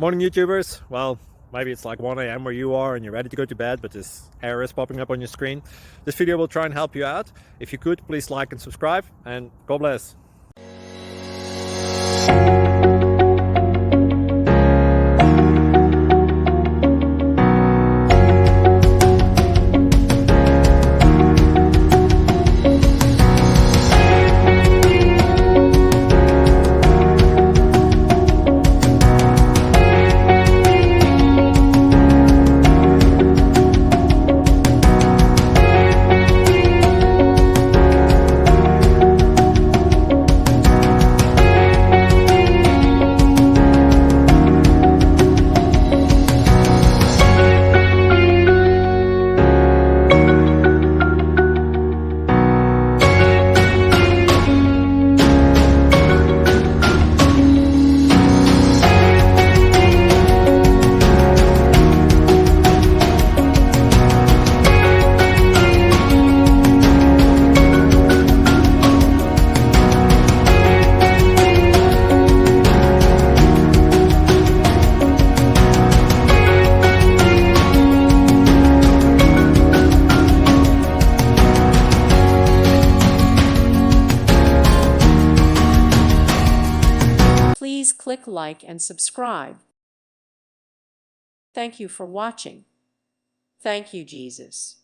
Morning YouTubers. Well, maybe it's like 1 a.m. where you are and you're ready to go to bed, but this error is popping up on your screen. This video will try and help you out. If you could, please like and subscribe, and God bless. Please click like and subscribe. Thank you for watching. Thank you, Jesus.